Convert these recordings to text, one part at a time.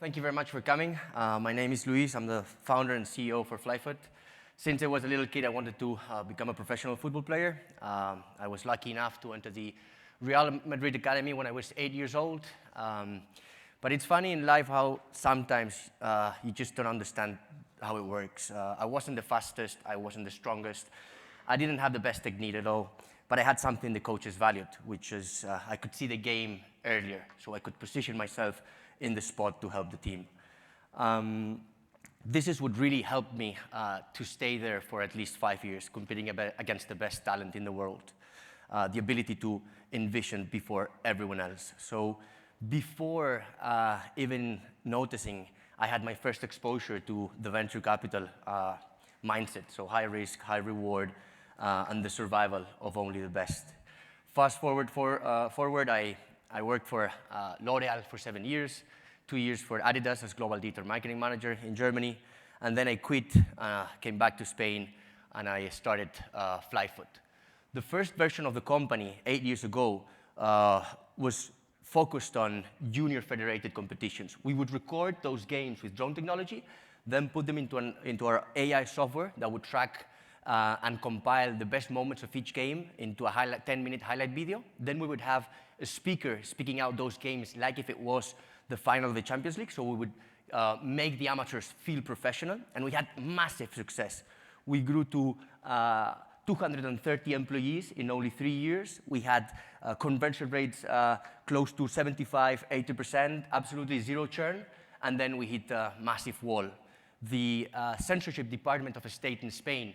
Thank you very much for coming. My name is Luis. I'm the founder and CEO for Flyfoot. Since I was a little kid, I wanted to become a professional football player. I was lucky enough to enter the Real Madrid Academy when I was 8 years old. But it's funny in life how sometimes you just don't understand how it works. I wasn't the fastest. I wasn't the strongest. I didn't have the best technique at all. But I had something the coaches valued, which is I could see the game earlier, so I could position myself in the spot to help the team. This is what really helped me to stay there for at least 5 years, competing against the best talent in the world. The ability to envision before everyone else. So before even noticing, I had my first exposure to the venture capital mindset, so high risk, high reward, and the survival of only the best. Fast forward, I worked for L'Oreal for 7 years, 2 years for Adidas as Global Digital Marketing Manager in Germany, and then I quit, came back to Spain, and I started Flyfoot. The first version of the company 8 years ago was focused on junior federated competitions. We would record those games with drone technology, then put them into our AI software that would track and compile the best moments of each game into a 10-minute highlight video. Then we would have a speaker speaking out those games like if it was the final of the Champions League, so we would make the amateurs feel professional, and we had massive success. We grew to 230 employees in only 3 years. We had conversion rates close to 75, 80%, absolutely zero churn, and then we hit a massive wall. The censorship department of a state in Spain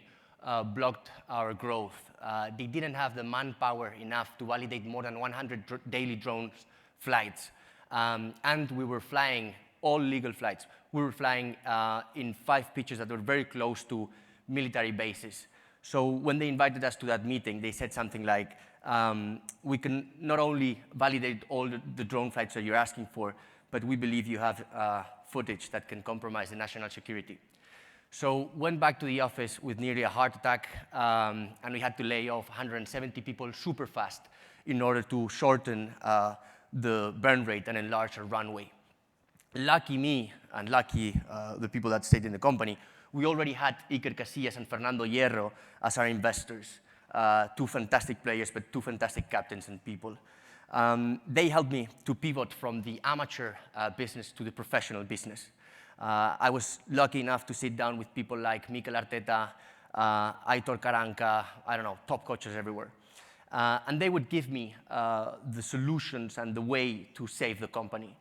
blocked our growth. They didn't have the manpower enough to validate more than 100 daily drone flights. And we were flying all legal flights. We were flying in 5 pitches that were very close to military bases. So when they invited us to that meeting, they said something like, we can not only validate all the drone flights that you're asking for, but we believe you have footage that can compromise the national security. So went back to the office with nearly a heart attack, and we had to lay off 170 people super fast in order to shorten the burn rate and enlarge our runway. Lucky me, and lucky the people that stayed in the company, we already had Iker Casillas and Fernando Hierro as our investors, 2 fantastic players, but 2 fantastic captains and people. They helped me to pivot from the amateur business to the professional business. I was lucky enough to sit down with people like Mikel Arteta, Aitor Karanka, I don't know, top coaches everywhere. And they would give me the solutions and the way to save the company.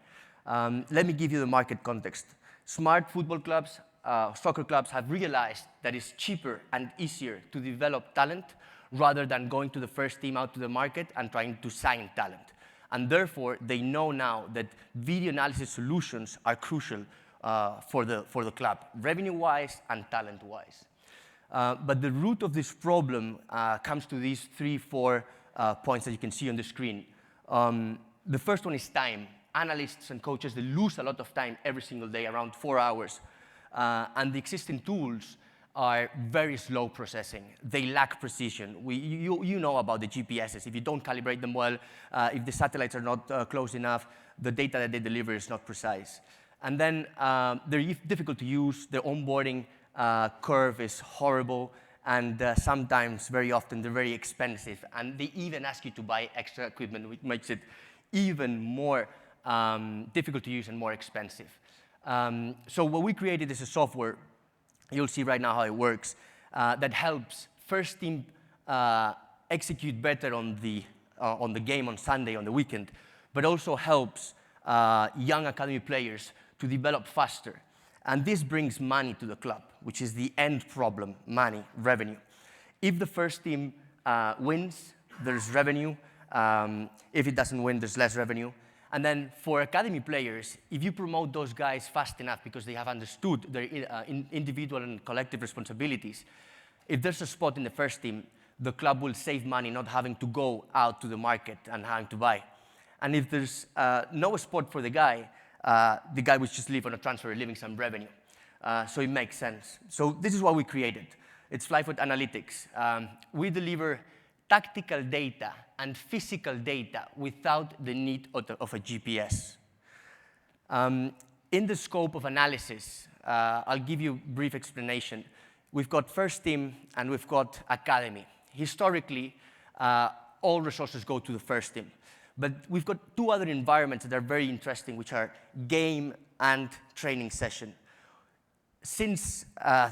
Let me give you the market context. Smart football clubs, soccer clubs have realized that it's cheaper and easier to develop talent rather than going to the first team out to the market and trying to sign talent. And therefore, they know now that video analysis solutions are crucial for the club, revenue-wise and talent-wise. But the root of this problem comes to these 3, 4 points that you can see on the screen. The first one is time. Analysts and coaches, they lose a lot of time every single day, around 4 hours. And the existing tools are very slow processing. They lack precision. You know about the GPSs. If you don't calibrate them well, if the satellites are not close enough, the data that they deliver is not precise. And then they're difficult to use. The onboarding curve is horrible, and sometimes, very often, they're very expensive. And they even ask you to buy extra equipment, which makes it even more difficult to use and more expensive. So what we created is a software, you'll see right now how it works, that helps first team execute better on the game on Sunday, on the weekend, but also helps young academy players to develop faster. And this brings money to the club, which is the end problem, money, revenue. If the first team wins, there's revenue. If it doesn't win, there's less revenue. And then for academy players, if you promote those guys fast enough because they have understood their individual and collective responsibilities, if there's a spot in the first team, the club will save money not having to go out to the market and having to buy. And if there's no spot for the guy will just live on a transfer, leaving some revenue. So it makes sense. So this is what we created. It's Flyfoot Analytics. We deliver tactical data and physical data without the need of a GPS. In the scope of analysis, I'll give you a brief explanation. We've got first team and we've got academy. Historically, all resources go to the first team. But we've got two other environments that are very interesting, which are game and training session. Since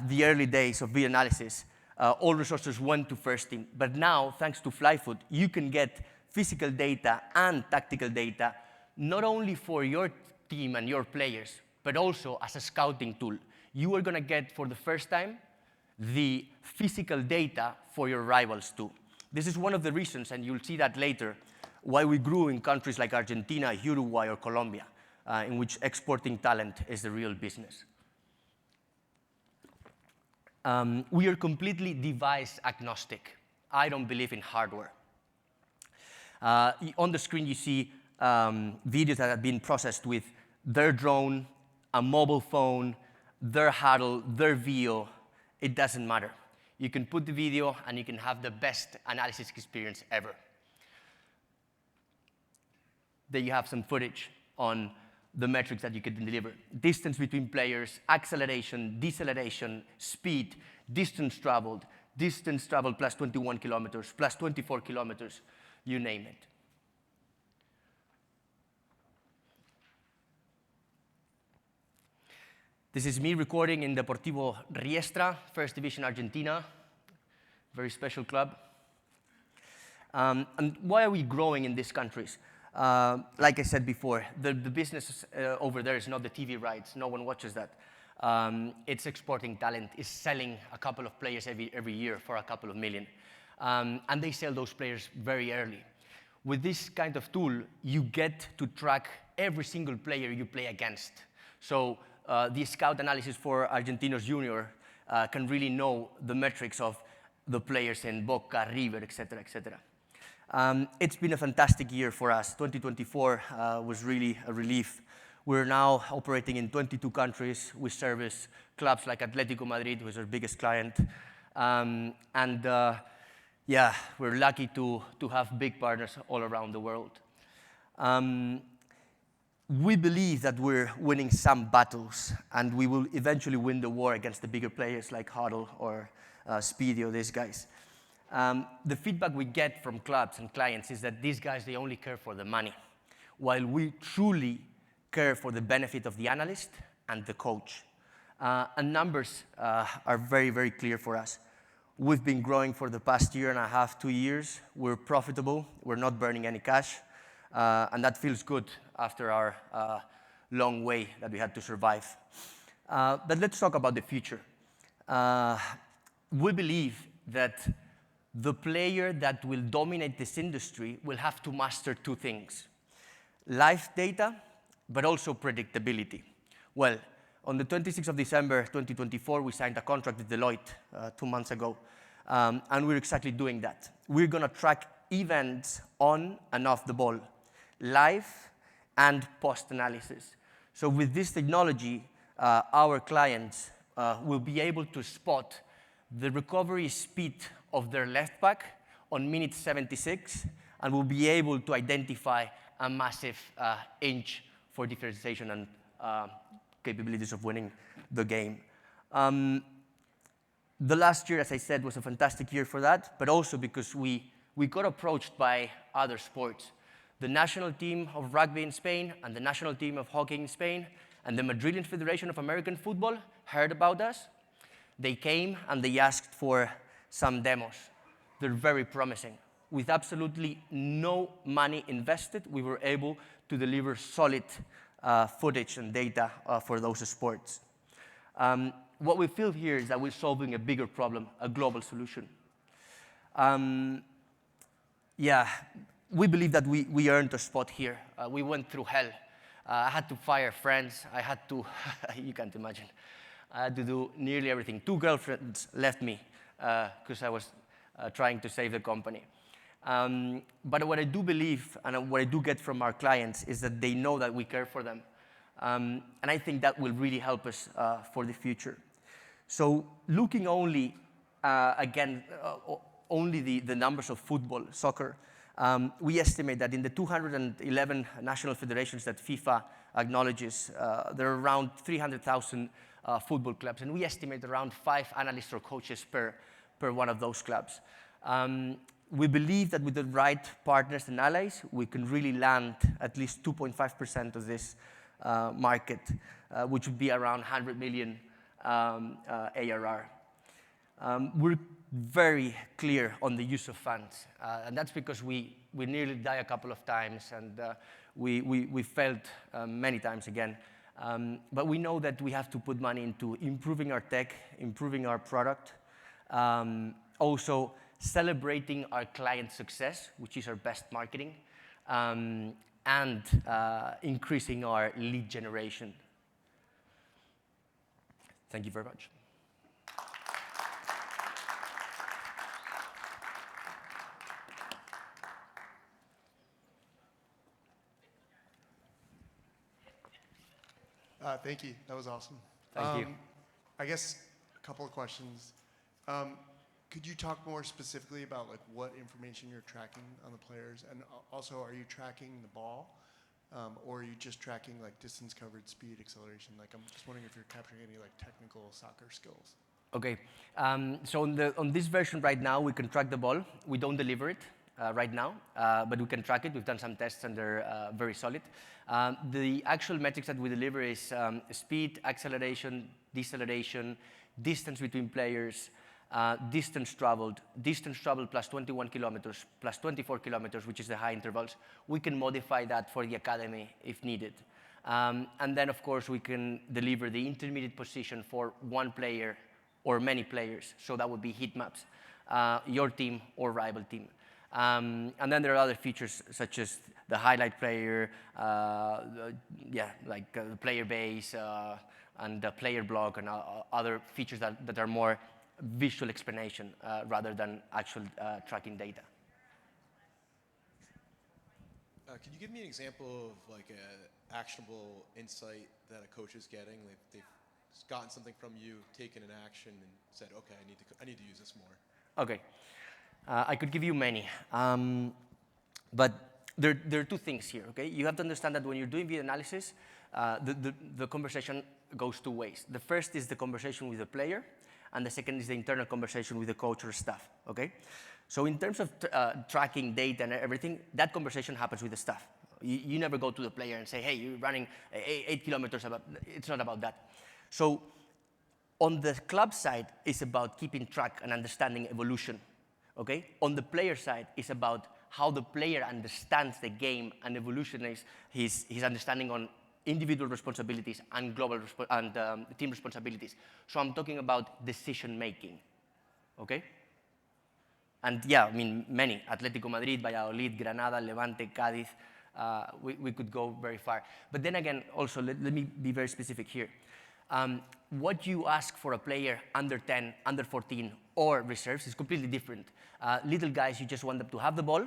the early days of video analysis, all resources went to first team. But now, thanks to Flyfoot, you can get physical data and tactical data, not only for your team and your players, but also as a scouting tool. You are going to get, for the first time, the physical data for your rivals too. This is one of the reasons, and you'll see that later, why we grew in countries like Argentina, Uruguay, or Colombia, in which exporting talent is the real business. We are completely device agnostic. I don't believe in hardware. On the screen, you see videos that have been processed with their drone, a mobile phone, their huddle, their VO. It doesn't matter. You can put the video, and you can have the best analysis experience ever. There you have some footage on the metrics that you can deliver. Distance between players, acceleration, deceleration, speed, distance traveled plus 21 kilometers, plus 24 kilometers, you name it. This is me recording in Deportivo Riestra, First Division Argentina, very special club. And why are we growing in these countries? Like I said before, the business over there is not the TV rights. No one watches that. It's exporting talent. It's selling a couple of players every year for a couple of million. And they sell those players very early. With this kind of tool, you get to track every single player you play against. So the scout analysis for Argentinos Junior can really know the metrics of the players in Boca, River, et cetera, et cetera. It's been a fantastic year for us. 2024 was really a relief. We're now operating in 22 countries. We service clubs like Atletico Madrid, who is our biggest client. Yeah, we're lucky to have big partners all around the world. We believe that we're winning some battles, and we will eventually win the war against the bigger players like Huddle or Speedy or these guys. The feedback we get from clubs and clients is that these guys, they only care for the money, while we truly care for the benefit of the analyst and the coach. And numbers are very, very clear for us. We've been growing for the past year and a half, 2 years. We're profitable. We're not burning any cash. And that feels good after our long way that we had to survive. But let's talk about the future. We believe that the player that will dominate this industry will have to master two things: live data, but also predictability. Well, on the 26th of December 2024, we signed a contract with Deloitte 2 months ago, and we're exactly doing that. We're going to track events on and off the ball, live and post-analysis. So with this technology, our clients will be able to spot the recovery speed of their left back on minute 76, and will be able to identify a massive inch for differentiation and capabilities of winning the game. The last year, as I said, was a fantastic year for that, but also because we got approached by other sports. The national team of rugby in Spain and the national team of hockey in Spain and the Madrilean Federation of American Football heard about us. They came and they asked for some demos. They're very promising. With absolutely no money invested, we were able to deliver solid footage and data for those sports. What we feel here is that we're solving a bigger problem, a global solution. Yeah, we believe that we earned a spot here. We went through hell. I had to fire friends. I had to, you can't imagine. I had to do nearly everything. 2 girlfriends left me because I was trying to save the company. But what I do believe and what I do get from our clients is that they know that we care for them. And I think that will really help us for the future. So looking only, only the numbers of football, soccer, we estimate that in the 211 national federations that FIFA acknowledges, there are around 300,000 football clubs, and we estimate around 5 analysts or coaches per one of those clubs. We believe that with the right partners and allies, we can really land at least 2.5% of this market, which would be around 100 million ARR. We're very clear on the use of funds, and that's because we nearly died a couple of times, and we failed many times again. But we know that we have to put money into improving our tech, improving our product, also celebrating our client success, which is our best marketing, and increasing our lead generation. Thank you very much. Thank you. That was awesome. Thank you. I guess a couple of questions. Could you talk more specifically about like what information you're tracking on the players, and also are you tracking the ball, or are you just tracking like distance covered, speed, acceleration? Like I'm just wondering if you're capturing any like technical soccer skills. Okay. So on this version right now, we can track the ball. We don't deliver it right now, but we can track it. We've done some tests and they're very solid. The actual metrics that we deliver is speed, acceleration, deceleration, distance between players, distance traveled plus 21 kilometers, plus 24 kilometers, which is the high intervals. We can modify that for the academy if needed. And then, of course, we can deliver the intermediate position for one player or many players. So that would be heat maps, your team or rival team. And then there are other features such as the highlight player, like the player base and the player block and other features that are more visual explanation rather than actual tracking data. Can you give me an example of like an actionable insight that a coach is getting? Like they've gotten something from you, taken an action, and said, "Okay, I need to use this more." Okay, I could give you many, but there are two things here. Okay, you have to understand that when you're doing video analysis, the conversation goes two ways. The first is the conversation with the player, and the second is the internal conversation with the coach or staff, okay? So in terms of tracking data and everything, that conversation happens with the staff. You never go to the player and say, hey, you're running 8 kilometers. It's not about that. So on the club side, it's about keeping track and understanding evolution, okay? On the player side, it's about how the player understands the game and evolutionizes his understanding on individual responsibilities and global team responsibilities. So I'm talking about decision making, okay? And yeah, I mean, many, Atletico Madrid, Valladolid, Granada, Levante, Cádiz, we could go very far. But then again, also, let me be very specific here. What you ask for a player under 10, under 14, or reserves is completely different. Little guys, you just want them to have the ball,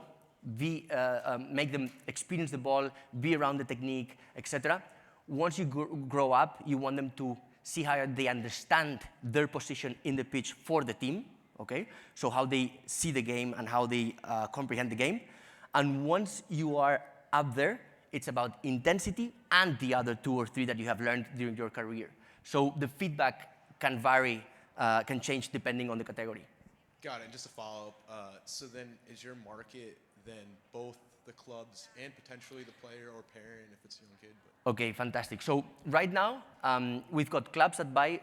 make them experience the ball, be around the technique, etc. Once you grow up, you want them to see how they understand their position in the pitch for the team, okay? So how they see the game and how they comprehend the game. And once you are up there, it's about intensity and the other 2 or 3 that you have learned during your career. So the feedback can vary, can change depending on the category. Got it. And just to follow up, so then is your market then both the clubs and potentially the player or parent if it's a young kid? But. Okay, fantastic. So right now, we've got clubs that buy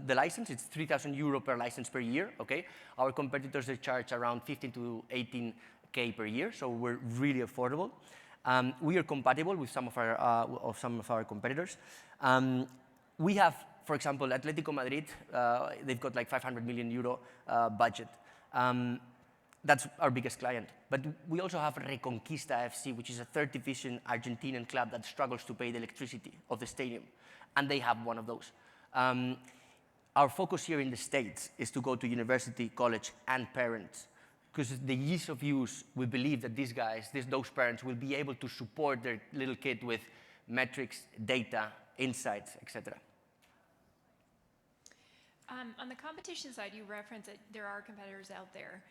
the license. It's 3,000 euro per license per year, okay? Our competitors, they charge around 15 to 18K per year, so we're really affordable. We are compatible with some of our competitors. We have, for example, Atletico Madrid, they've got like 500 million euro budget. That's our biggest client. But we also have Reconquista FC, which is a third division Argentinian club that struggles to pay the electricity of the stadium. And they have one of those. Our focus here in the States is to go to university, college, and parents. Because the ease of use, we believe that those parents will be able to support their little kid with metrics, data, insights, etc. On the competition side, you referenced that there are competitors out there.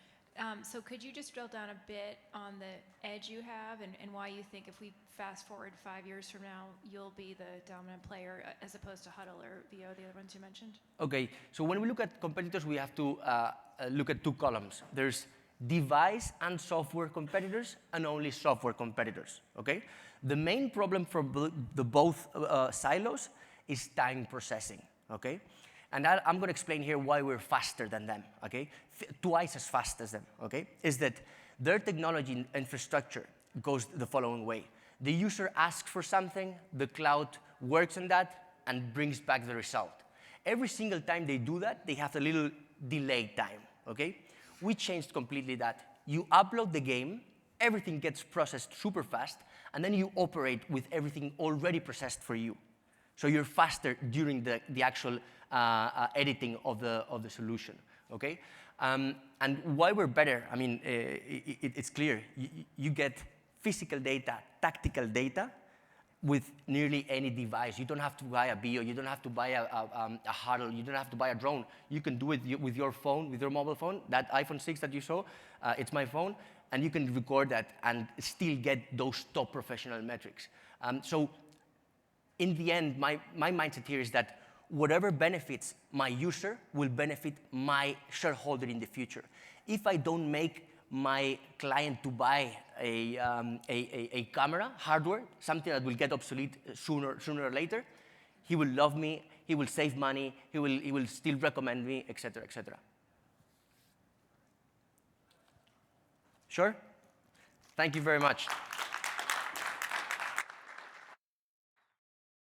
So could you just drill down a bit on the edge you have and why you think if we fast forward 5 years from now, you'll be the dominant player as opposed to Huddle or VO, the other ones you mentioned? Okay, so when we look at competitors, we have to look at two columns. There's device and software competitors and only software competitors, okay? The main problem for the both silos is time processing, okay? And I'm going to explain here why we're faster than them, okay? Twice as fast as them, okay? Is that their technology infrastructure goes the following way. The user asks for something, the cloud works on that, and brings back the result. Every single time they do that, they have a little delay time, okay? We changed completely that. You upload the game, everything gets processed super fast, and then you operate with everything already processed for you. So you're faster during the actual editing of the solution, okay? And why we're better, I mean, it's clear. You get physical data, tactical data, with nearly any device. You don't have to buy a VO, you don't have to buy a Huddle, you don't have to buy a drone. You can do it with your phone, with your mobile phone. That iPhone 6 that you saw, it's my phone, and you can record that and still get those top professional metrics. So in the end, my mindset here is that whatever benefits my user will benefit my shareholder in the future. If I don't make my client to buy a camera, hardware, something that will get obsolete sooner or later, he will love me, he will save money, he will still recommend me, et cetera, et cetera. Sure? Thank you very much.